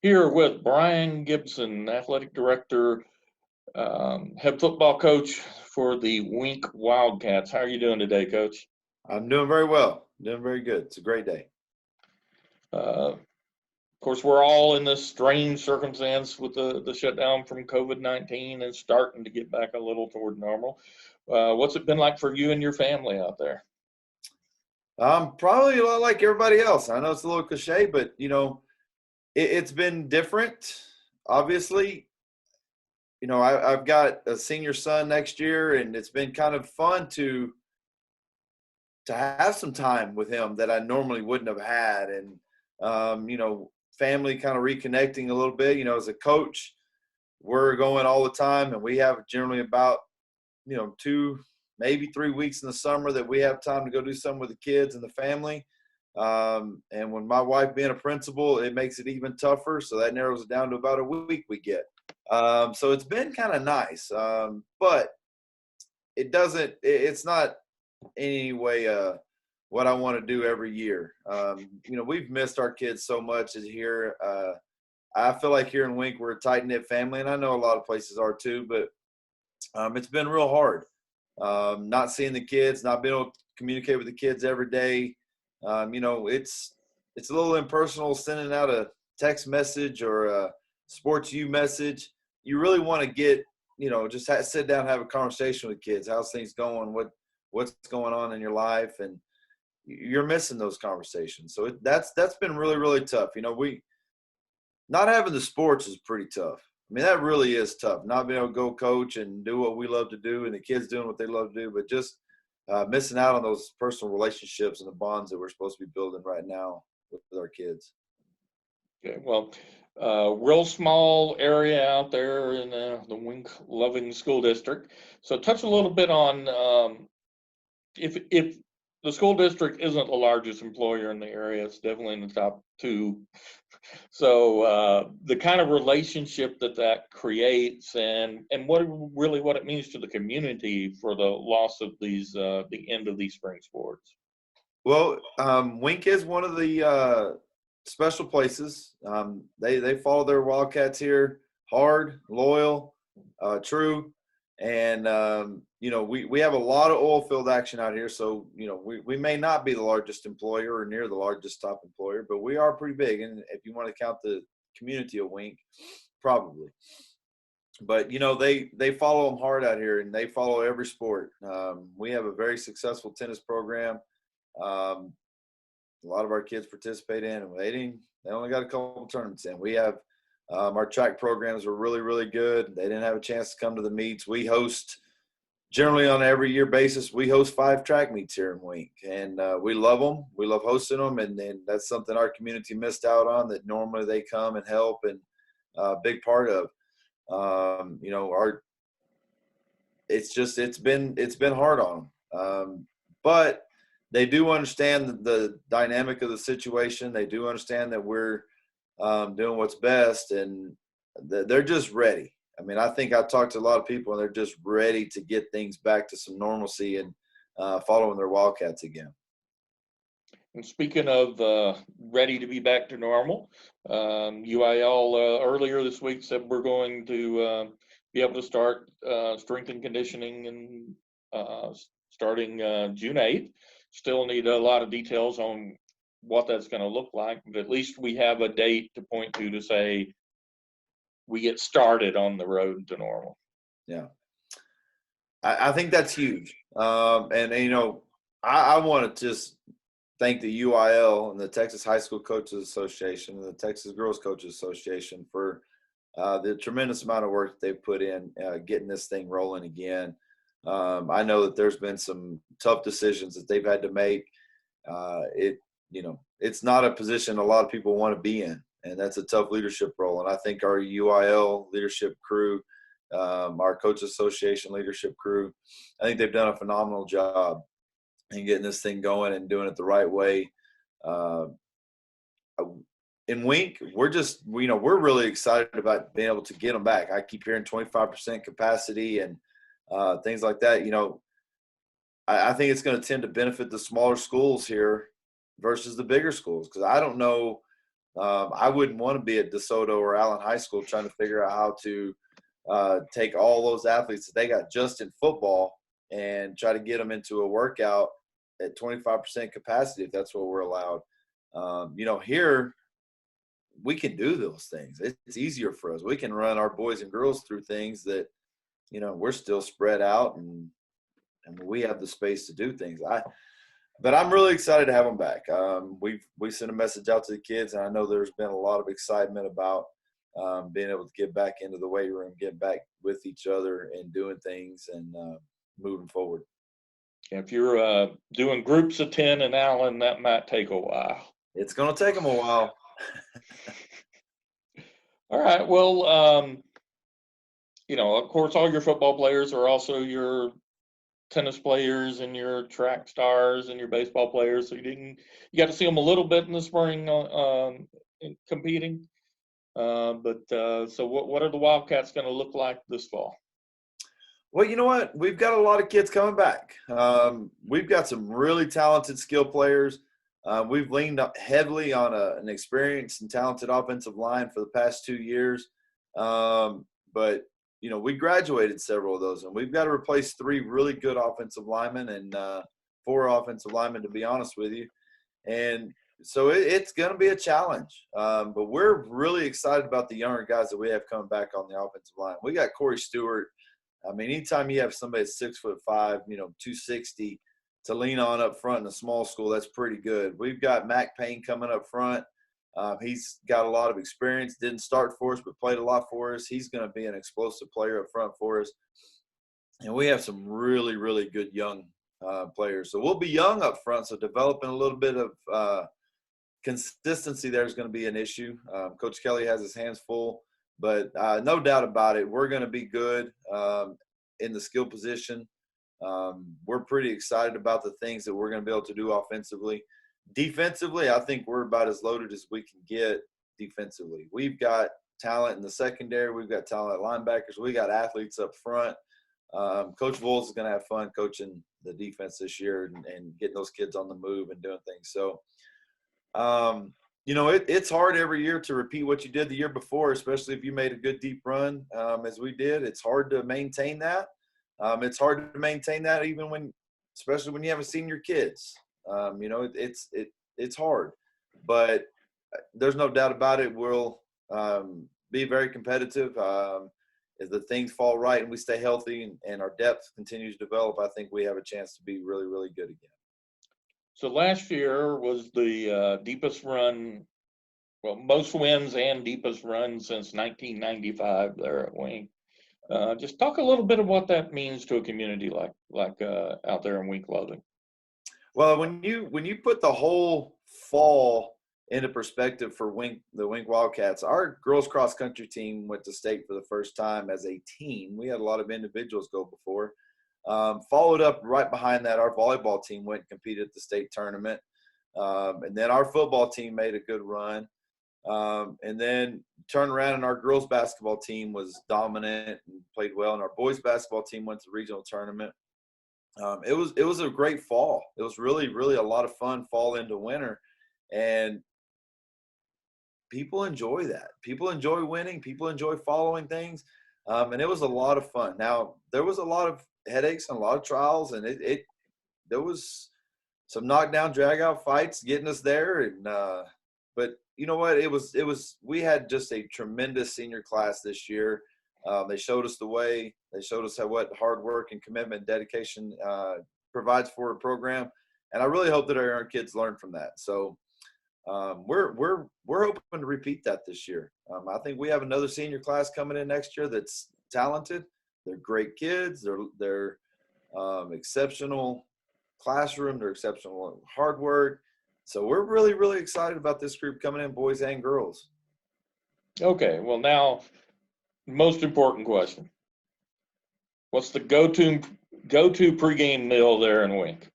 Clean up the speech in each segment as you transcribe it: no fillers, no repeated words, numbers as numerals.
Here with Brian Gibson, athletic director, head football coach for the Wink Wildcats. How are you doing today, Coach? I'm doing very well. Doing very good. It's a great day. Of course, we're all in this strange circumstance with the shutdown from COVID-19 and starting to get back a little toward normal. What's it been like for you and your family out there? Probably a lot like everybody else. I know it's a little cliche, but it's been different. Obviously, I've got a senior son next year, and it's been kind of fun to have some time with him that I normally wouldn't have had, and family kind of reconnecting a little bit. As a coach, we're going all the time, and we have generally about 2, maybe 3 weeks in the summer that we have time to go do something with the kids and the family. And when my wife being a principal, it makes it even tougher. So that narrows it down to about a week we get. So it's been kind of nice. But it's not anyway what I want to do every year. We've missed our kids so much here. I feel like here in Wink, we're a tight-knit family, and I know a lot of places are too, but it's been real hard. Not seeing the kids, not being able to communicate with the kids every day. It's a little impersonal sending out a text message or a sports U message. You really want to get, just sit down and have a conversation with kids. How's things going? What's going on in your life? And you're missing those conversations. So that's been really, really tough. We not having the sports is pretty tough. I mean, that really is tough, not being able to go coach and do what we love to do and the kids doing what they love to do, but just missing out on those personal relationships and the bonds that we're supposed to be building right now with our kids. Okay, well, real small area out there in the Wink Loving School District. So touch a little bit on if the school district isn't the largest employer in the area, it's definitely in the top two. So the kind of relationship that creates, and what it means to the community for the loss of these the end of these spring sports. Well, Wink is one of the special places. They follow their Wildcats here hard, loyal, true. And, we have a lot of oil field action out here. So, we may not be the largest employer or near the largest top employer, but we are pretty big. And if you want to count the community of Wink, probably. But, they follow them hard out here and they follow every sport. We have a very successful tennis program. A lot of our kids participate in, and they only got a couple of tournaments in. We have our track programs are really, really good. They didn't have a chance to come to the meets. We host generally on an every year basis. We host 5 track meets here in Wink, and we love them. We love hosting them, and that's something our community missed out on that normally they come and help and a big part of. It's been hard on them, but they do understand the dynamic of the situation. They do understand that we're doing what's best, and they're just ready. I mean, I think I've talked to a lot of people, and they're just ready to get things back to some normalcy and following their Wildcats again. And speaking of ready to be back to normal, UIL earlier this week said we're going to be able to start strength and conditioning and starting June 8th. Still need a lot of details on what that's going to look like, but at least we have a date to point to say we get started on the road to normal. Yeah, I think that's huge. I want to just thank the UIL and the Texas High School Coaches Association and the Texas Girls Coaches Association for the tremendous amount of work that they've put in getting this thing rolling again. I know that there's been some tough decisions that they've had to make. It's not a position a lot of people want to be in, and that's a tough leadership role. And I think our UIL leadership crew, our Coach Association leadership crew, I think they've done a phenomenal job in getting this thing going and doing it the right way. In Wink, we're really excited about being able to get them back. I keep hearing 25% capacity and things like that. I think it's going to tend to benefit the smaller schools here versus the bigger schools, because I don't know I wouldn't want to be at DeSoto or Allen High School trying to figure out how to take all those athletes that they got just in football and try to get them into a workout at 25% capacity if that's what we're allowed. Here we can do those things. It's easier for us. We can run our boys and girls through things that, we're still spread out and we have the space to do things. But I'm really excited to have them back. We sent a message out to the kids, and I know there's been a lot of excitement about being able to get back into the weight room, get back with each other and doing things and moving forward. If you're doing groups of 10 in Allen, that might take a while. It's going to take them a while. All right. Well, of course, all your football players are also your tennis players and your track stars and your baseball players. So you got to see them a little bit in the spring in competing. So what are the Wildcats going to look like this fall? Well, you know what? We've got a lot of kids coming back. We've got some really talented skill players. We've leaned heavily on an experienced and talented offensive line for the past 2 years. But we graduated several of those, and we've got to replace 3 really good offensive linemen and 4 offensive linemen, to be honest with you. And so it's going to be a challenge. But we're really excited about the younger guys that we have coming back on the offensive line. We got Corey Stewart. I mean, anytime you have somebody that's 6'5", 260 to lean on up front in a small school, that's pretty good. We've got Mac Payne coming up front. He's got a lot of experience, didn't start for us, but played a lot for us. He's going to be an explosive player up front for us. And we have some really, really good young players. So we'll be young up front, so developing a little bit of consistency there is going to be an issue. Coach Kelly has his hands full, but no doubt about it, we're going to be good in the skill position. We're pretty excited about the things that we're going to be able to do offensively. Defensively, I think we're about as loaded as we can get defensively. We've got talent in the secondary. We've got talent at linebackers. We got athletes up front. Coach Voles is going to have fun coaching the defense this year and getting those kids on the move and doing things. So, it's hard every year to repeat what you did the year before, especially if you made a good deep run as we did. It's hard to maintain that. It's hard to maintain that especially when you have senior kids. It's hard, but there's no doubt about it. We'll be very competitive. If the things fall right and we stay healthy and our depth continues to develop, I think we have a chance to be really, really good again. So last year was the deepest run, most wins and deepest run since 1995 there at Wink. Just talk a little bit of what that means to a community like out there in Wink Loving. Well, when you put the whole fall into perspective for the Wink Wildcats, our girls cross country team went to state for the first time as a team. We had a lot of individuals go before. Followed up right behind that, our volleyball team went and competed at the state tournament. And then our football team made a good run. And then turned around and our girls basketball team was dominant and played well. And our boys basketball team went to the regional tournament. It was a great fall. It was really, really a lot of fun fall into winter. And people enjoy that. People enjoy winning. People enjoy following things. And it was a lot of fun. Now, there was a lot of headaches and a lot of trials, and there was some knockdown, drag-out fights getting us there. And but you know what? We had just a tremendous senior class this year. They showed us the way. They showed us what hard work and commitment and dedication provides for a program. And I really hope that our kids learn from that. So we're hoping to repeat that this year. I think we have another senior class coming in next year that's talented. They're great kids. They're exceptional classroom. They're exceptional hard work. So we're really, really excited about this group coming in, boys and girls. Okay, well now, most important question. What's the go-to pregame meal there in Wink?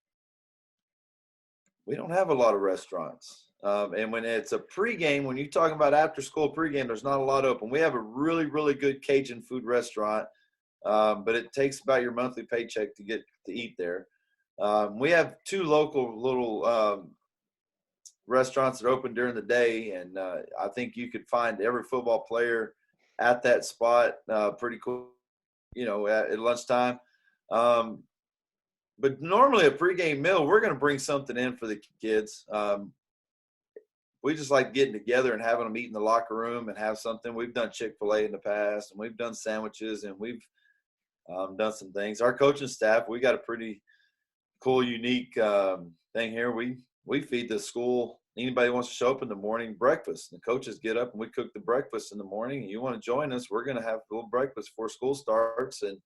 We don't have a lot of restaurants. And when it's a pregame, when you're talking about after-school pregame, there's not a lot open. We have a really, really good Cajun food restaurant, but it takes about your monthly paycheck to get to eat there. We have 2 local little restaurants that are open during the day, and I think you could find every football player at that spot pretty cool, at lunchtime. But normally a pregame meal, we're going to bring something in for the kids. We just like getting together and having them eat in the locker room and have something. We've done Chick-fil-A in the past, and we've done sandwiches, and we've done some things. Our coaching staff, we got a pretty cool, unique thing here. We feed the school. Anybody wants to show up in the morning, breakfast. The coaches get up and we cook the breakfast in the morning. And you want to join us, we're going to have a little breakfast before school starts. And,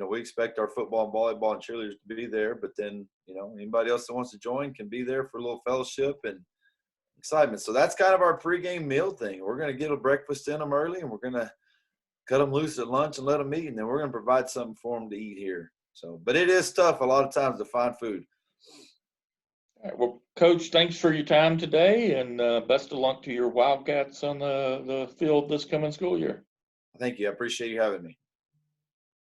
we expect our football and volleyball and cheerleaders to be there. But then, anybody else that wants to join can be there for a little fellowship and excitement. So that's kind of our pregame meal thing. We're going to get a breakfast in them early, and we're going to cut them loose at lunch and let them eat. And then we're going to provide something for them to eat here. So, but it is tough a lot of times to find food. All right, well, Coach, thanks for your time today, and best of luck to your Wildcats on the field this coming school year. Thank you. I appreciate you having me.